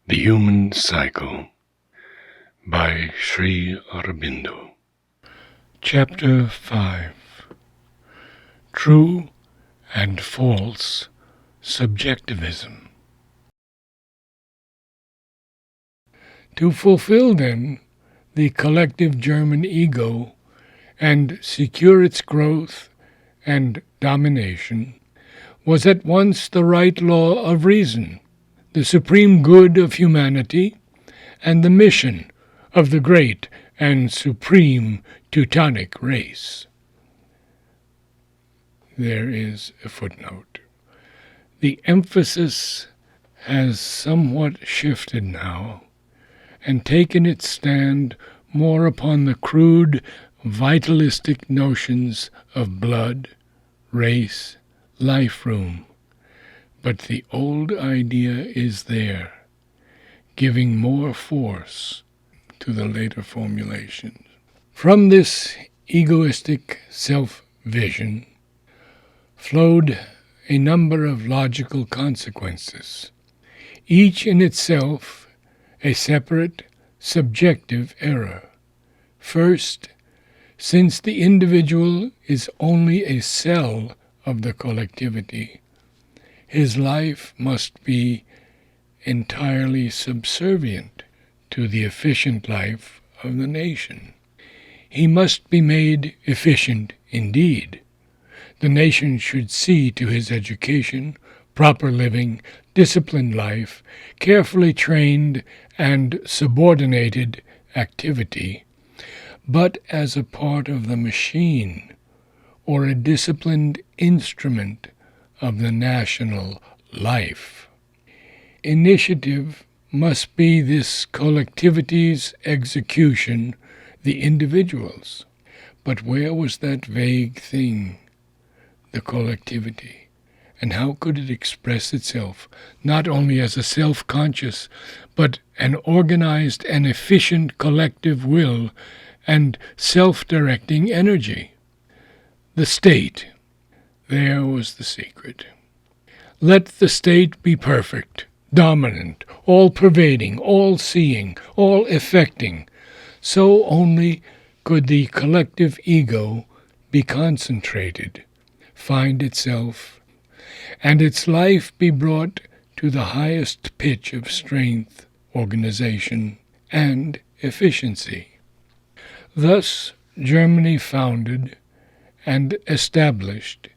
The Human Cycle by Sri Aurobindo. Chapter 5. True and False Subjectivism. To fulfill, then, the collective German ego and secure its growth and domination was at once the right law of reason, the supreme good of humanity, and the mission of the great and supreme Teutonic race. There is a footnote. The emphasis has somewhat shifted now and taken its stand more upon the crude, vitalistic notions of blood, race, life-room. But the old idea is there, giving more force to the later formulations. From this egoistic self-vision flowed a number of logical consequences, each in itself a separate, subjective error. First, since the individual is only a cell of the collectivity, his life must be entirely subservient to the efficient life of the nation. He must be made efficient indeed. The nation should see to his education, proper living, disciplined life, carefully trained and subordinated activity, but as a part of the machine or a disciplined instrument of the national life. Initiative must be this collectivity's execution, the individual's. But where was that vague thing, the collectivity? And how could it express itself, not only as a self-conscious, but an organized and efficient collective will and self-directing energy? The state. There was the secret. Let the state be perfect, dominant, all-pervading, all-seeing, all-effecting. So only could the collective ego be concentrated, find itself, and its life be brought to the highest pitch of strength, organization, and efficiency. Thus Germany founded and established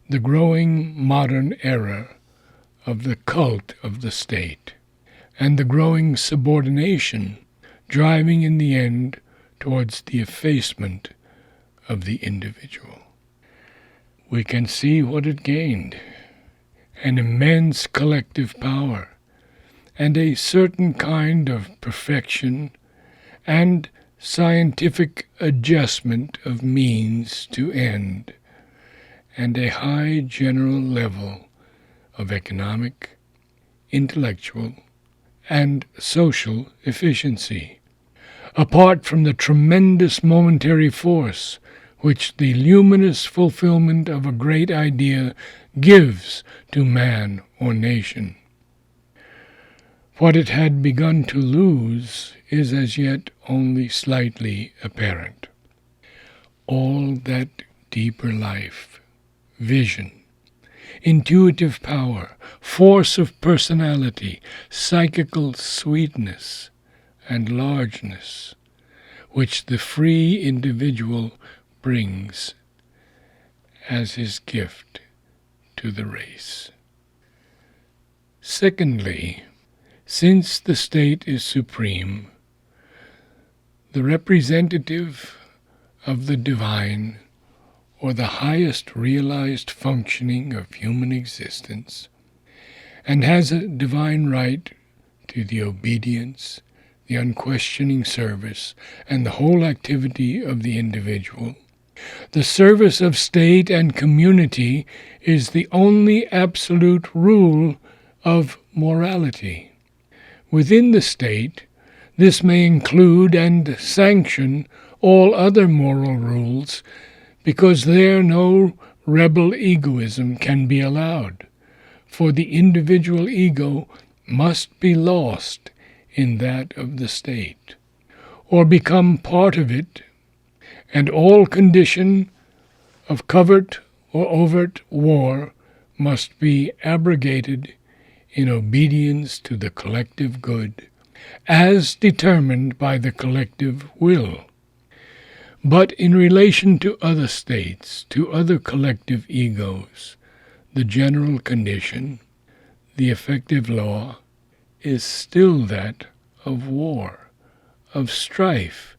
the growing modern era of the cult of the state, and the growing subordination driving in the end towards the effacement of the individual. We can see what it gained: an immense collective power, and a certain kind of perfection and scientific adjustment of means to end, and a high general level of economic, intellectual, and social efficiency, apart from the tremendous momentary force which the luminous fulfillment of a great idea gives to man or nation. What it had begun to lose is as yet only slightly apparent. All that deeper life, vision, intuitive power, force of personality, psychical sweetness, and largeness, which the free individual brings as his gift to the race. Secondly, since the state is supreme, the representative of the divine, or the highest realized functioning of human existence, and has a divine right to the obedience, the unquestioning service, and the whole activity of the individual, the service of state and community is the only absolute rule of morality. Within the state, this may include and sanction all other moral rules, because there no rebel egoism can be allowed, for the individual ego must be lost in that of the state, or become part of it, and all condition of covert or overt war must be abrogated in obedience to the collective good, as determined by the collective will. But in relation to other states, to other collective egos, the general condition, the effective law, is still that of war, of strife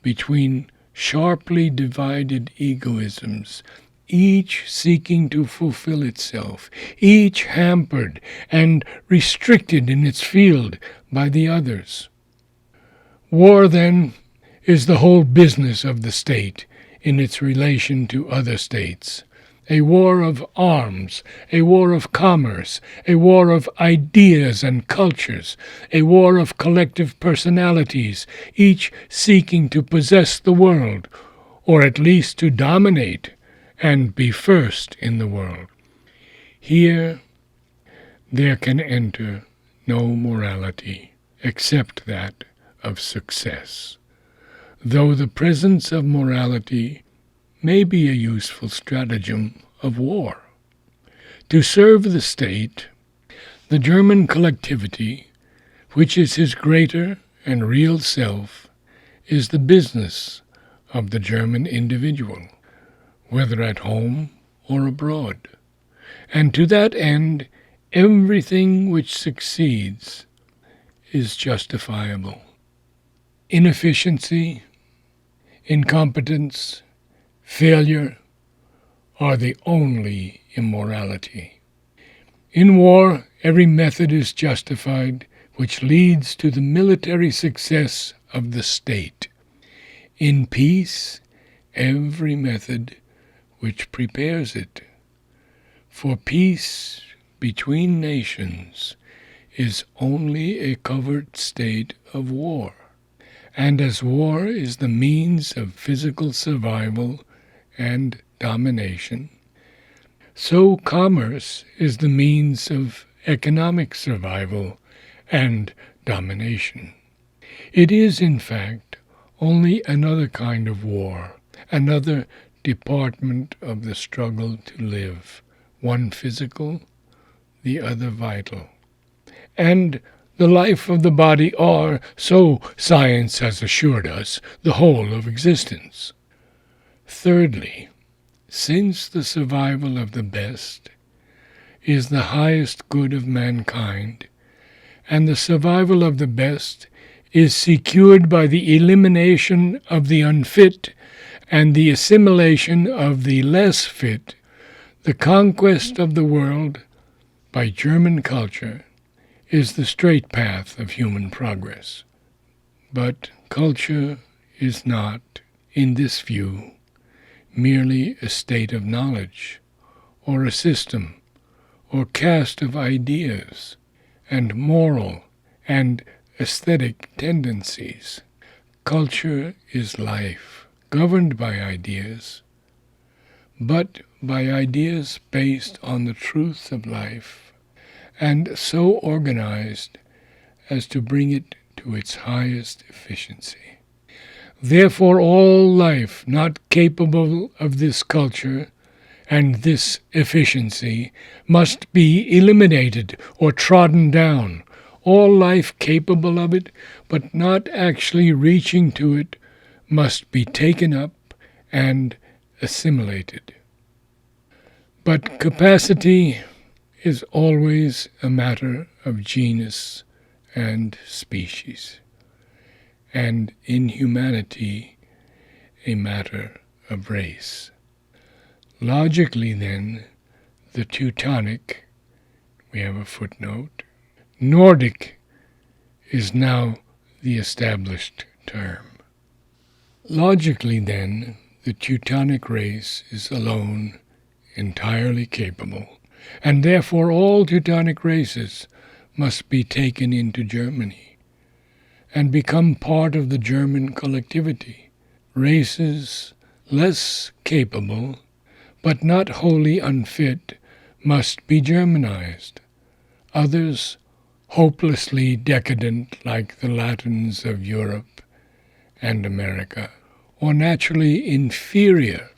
between sharply divided egoisms, each seeking to fulfill itself, each hampered and restricted in its field by the others. War, then, is the whole business of the state in its relation to other states. A war of arms, a war of commerce, a war of ideas and cultures, a war of collective personalities, each seeking to possess the world, or at least to dominate and be first in the world. Here there can enter no morality except that of success, though the presence of morality may be a useful stratagem of war. To serve the state, the German collectivity, which is his greater and real self, is the business of the German individual, whether at home or abroad. And to that end, everything which succeeds is justifiable. Inefficiency, incompetence, failure are the only immorality. In war, every method is justified which leads to the military success of the state. In peace, every method which prepares it. For peace between nations is only a covert state of war, and as war is the means of physical survival and domination, so commerce is the means of economic survival and domination. It is, in fact, only another kind of war, another department of the struggle to live, one physical, the other vital. And the life of the body are, so science has assured us, the whole of existence. Thirdly, since the survival of the best is the highest good of mankind, and the survival of the best is secured by the elimination of the unfit and the assimilation of the less fit, the conquest of the world by German culture is the straight path of human progress. But culture is not, in this view, merely a state of knowledge, or a system, or cast of ideas, and moral and aesthetic tendencies. Culture is life, governed by ideas, but by ideas based on the truth of life, and so organized as to bring it to its highest efficiency. Therefore, all life not capable of this culture and this efficiency must be eliminated or trodden down. All life capable of it, but not actually reaching to it, must be taken up and assimilated. But capacity is always a matter of genus and species, and in humanity a matter of race. Logically, then, the Teutonic, we have a footnote, Nordic is now the established term. Logically, then, the Teutonic race is alone entirely capable, and therefore all Teutonic races must be taken into Germany and become part of the German collectivity. Races less capable, but not wholly unfit, must be Germanized. Others, hopelessly decadent like the Latins of Europe and America, or naturally inferior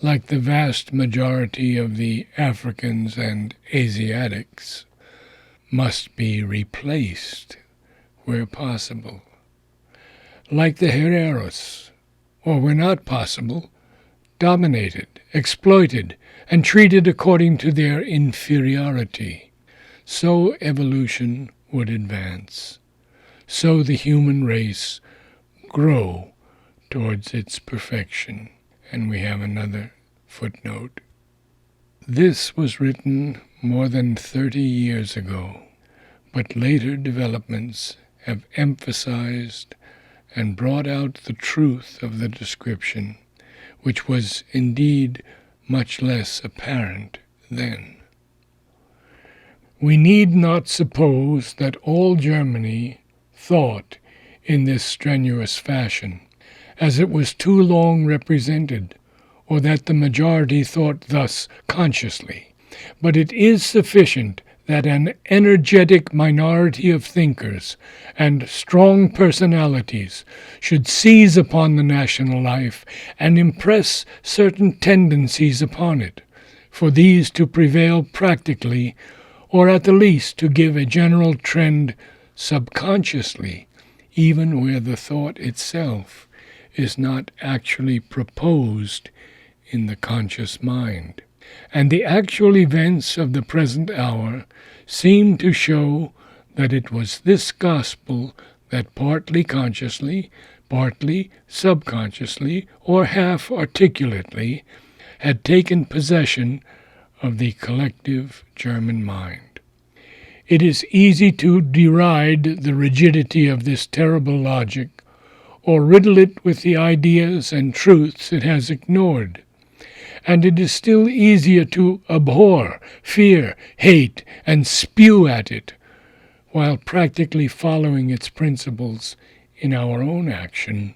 like the vast majority of the Africans and Asiatics, must be replaced where possible. Like the Herreros, or where not possible, dominated, exploited, and treated according to their inferiority. So evolution would advance. So the human race grow towards its perfection. And we have another footnote. This was written more than 30 years ago, but later developments have emphasized and brought out the truth of the description, which was indeed much less apparent then. We need not suppose that all Germany thought in this strenuous fashion, as it was too long represented, or that the majority thought thus consciously. But it is sufficient that an energetic minority of thinkers and strong personalities should seize upon the national life and impress certain tendencies upon it, for these to prevail practically, or at the least to give a general trend subconsciously, even where the thought itself is not actually proposed in the conscious mind. And the actual events of the present hour seem to show that it was this gospel that partly consciously, partly subconsciously, or half articulately, had taken possession of the collective German mind. It is easy to deride the rigidity of this terrible logic, or riddle it with the ideas and truths it has ignored. And it is still easier to abhor, fear, hate, and spew at it, while practically following its principles in our own action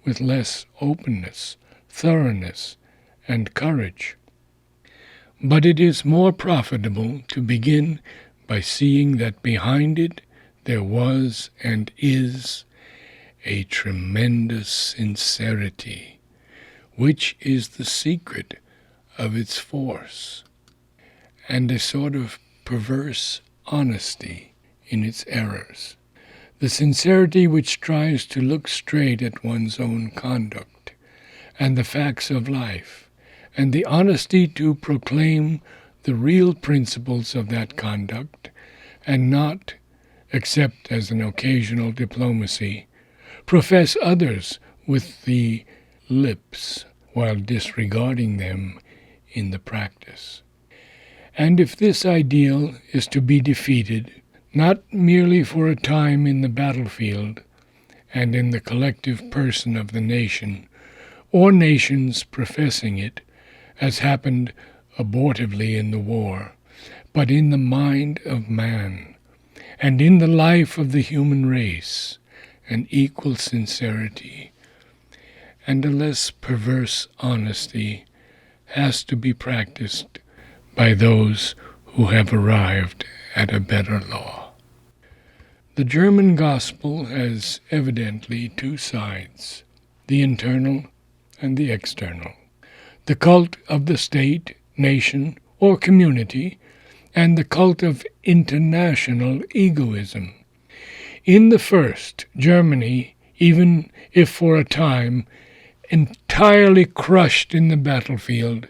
with less openness, thoroughness, and courage. But it is more profitable to begin by seeing that behind it there was and is a tremendous sincerity, which is the secret of its force, and a sort of perverse honesty in its errors, the sincerity which tries to look straight at one's own conduct and the facts of life, and the honesty to proclaim the real principles of that conduct, and not, except as an occasional diplomacy, profess others with the lips while disregarding them in the practice. And if this ideal is to be defeated, not merely for a time in the battlefield and in the collective person of the nation, or nations professing it, as happened abortively in the war, but in the mind of man, and in the life of the human race, an equal sincerity and a less perverse honesty has to be practiced by those who have arrived at a better law. The German gospel has evidently two sides, the internal and the external, the cult of the state, nation, or community, and the cult of international egoism. In the first, Germany, even if for a time entirely crushed in the battlefield,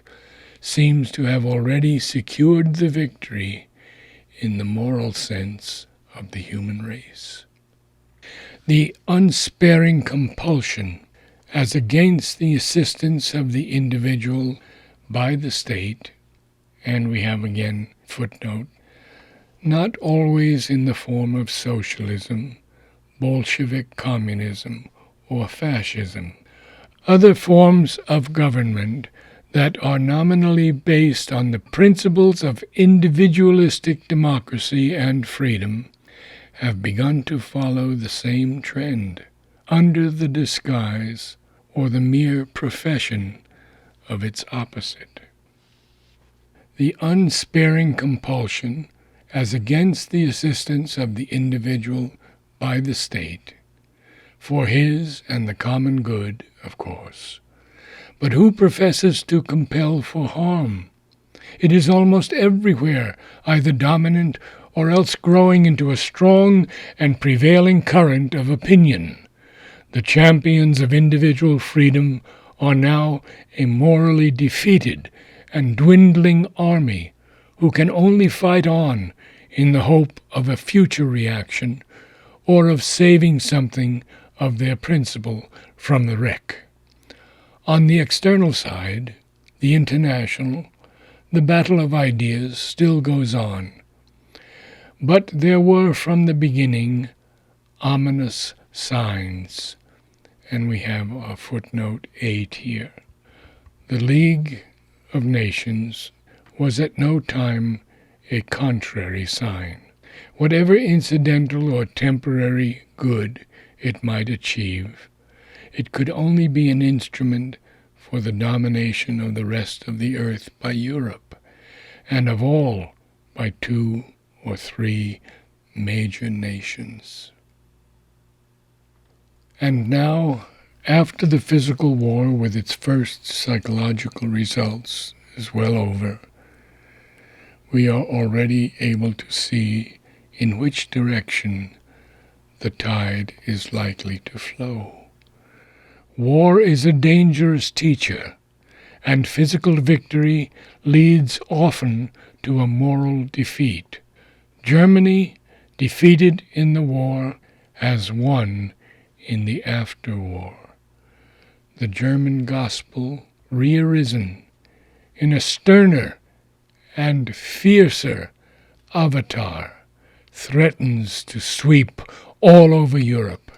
seems to have already secured the victory in the moral sense of the human race. The unsparing compulsion as against the assistance of the individual by the state, and we have again footnote, not always in the form of socialism, Bolshevik communism, or fascism. Other forms of government that are nominally based on the principles of individualistic democracy and freedom have begun to follow the same trend under the disguise or the mere profession of its opposite. The unsparing compulsion as against the assistance of the individual by the state, for his and the common good, of course. But who professes to compel for harm? It is almost everywhere either dominant or else growing into a strong and prevailing current of opinion. The champions of individual freedom are now a morally defeated and dwindling army who can only fight on in the hope of a future reaction or of saving something of their principle from the wreck. On the external side, the international, the battle of ideas still goes on. But there were from the beginning ominous signs, and we have a footnote 8 here. The League of Nations was at no time a contrary sign. Whatever incidental or temporary good it might achieve, it could only be an instrument for the domination of the rest of the earth by Europe, and of all by 2 or 3 major nations. And now, after the physical war with its first psychological results is well over, we are already able to see in which direction the tide is likely to flow. War is a dangerous teacher, and physical victory leads often to a moral defeat. Germany, defeated in the war, has won in the afterwar. The German gospel, rearisen in a sterner and fiercer avatar, threatens to sweep all over Europe.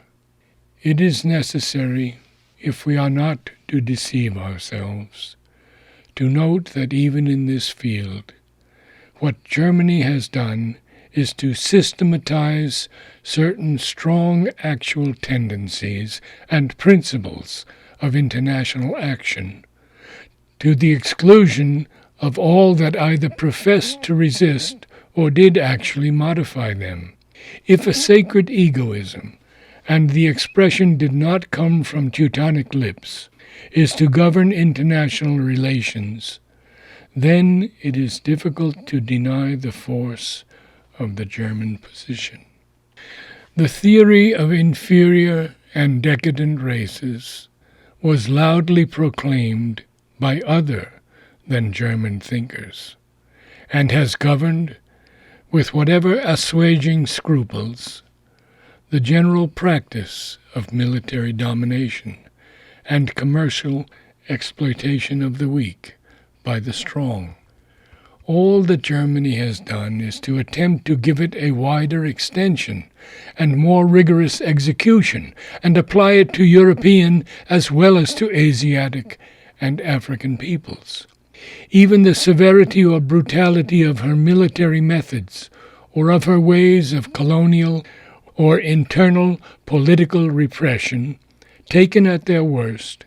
It is necessary, if we are not to deceive ourselves, to note that even in this field, what Germany has done is to systematize certain strong actual tendencies and principles of international action, to the exclusion of all that either professed to resist or did actually modify them. If a sacred egoism, and the expression did not come from Teutonic lips, is to govern international relations, then it is difficult to deny the force of the German position. The theory of inferior and decadent races was loudly proclaimed by other than German thinkers, and has governed, with whatever assuaging scruples, the general practice of military domination and commercial exploitation of the weak by the strong. All that Germany has done is to attempt to give it a wider extension and more rigorous execution, and apply it to European as well as to Asiatic and African peoples. Even the severity or brutality of her military methods, or of her ways of colonial or internal political repression, taken at their worst,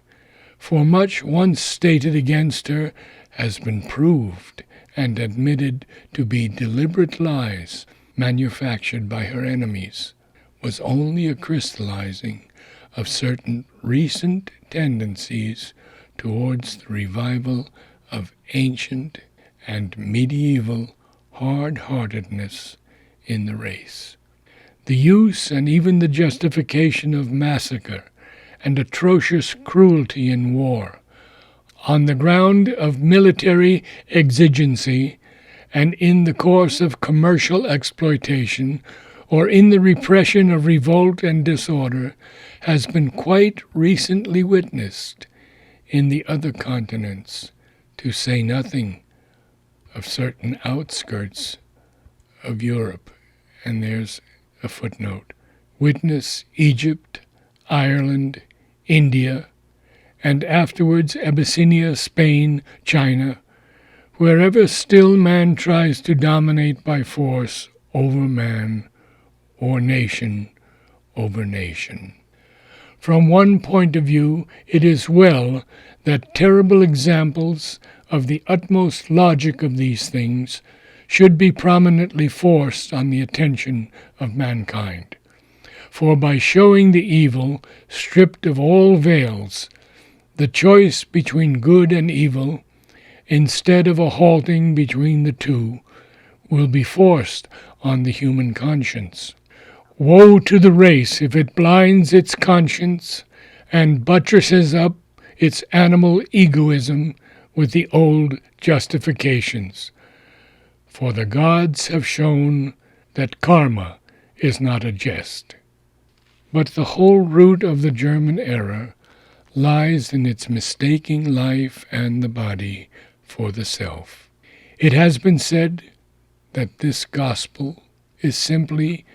for much once stated against her has been proved and admitted to be deliberate lies manufactured by her enemies, was only a crystallizing of certain recent tendencies towards the revival of ancient and medieval hard-heartedness in the race. The use and even the justification of massacre and atrocious cruelty in war, on the ground of military exigency and in the course of commercial exploitation, or in the repression of revolt and disorder, has been quite recently witnessed in the other continents, to say nothing of certain outskirts of Europe. And there's a footnote. Witness Egypt, Ireland, India, and afterwards Abyssinia, Spain, China, wherever still man tries to dominate by force over man, or nation over nation. From one point of view, it is well that terrible examples of the utmost logic of these things should be prominently forced on the attention of mankind. For by showing the evil stripped of all veils, the choice between good and evil, instead of a halting between the two, will be forced on the human conscience. Woe to the race if it blinds its conscience and buttresses up its animal egoism with the old justifications. For the gods have shown that karma is not a jest. But the whole root of the German error lies in its mistaking life and the body for the self. It has been said that this gospel is simply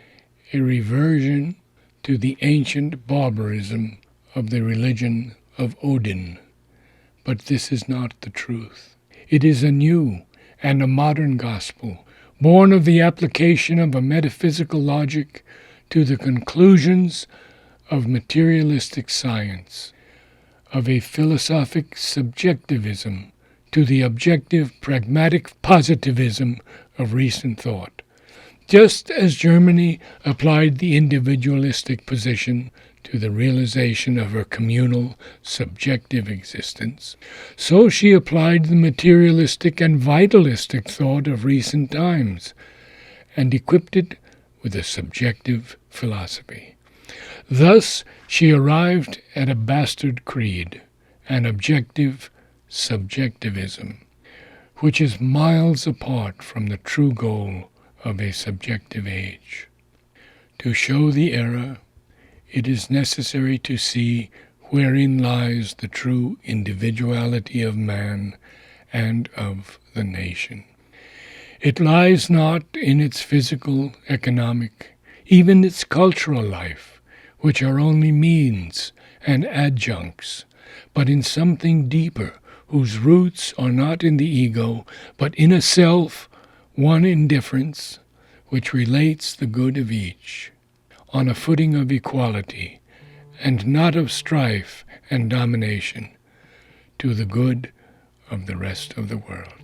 a reversion to the ancient barbarism of the religion of Odin. But this is not the truth. It is a new and a modern gospel, born of the application of a metaphysical logic to the conclusions of materialistic science, of a philosophic subjectivism to the objective pragmatic positivism of recent thought. Just as Germany applied the individualistic position to the realization of her communal, subjective existence, so she applied the materialistic and vitalistic thought of recent times, and equipped it with a subjective philosophy. Thus she arrived at a bastard creed, an objective subjectivism, which is miles apart from the true goal of a subjective age. To show the error, it is necessary to see wherein lies the true individuality of man and of the nation. It lies not in its physical, economic, even its cultural life, which are only means and adjuncts, but in something deeper, whose roots are not in the ego, but in a self, one indifference, which relates the good of each, on a footing of equality, and not of strife and domination, to the good of the rest of the world.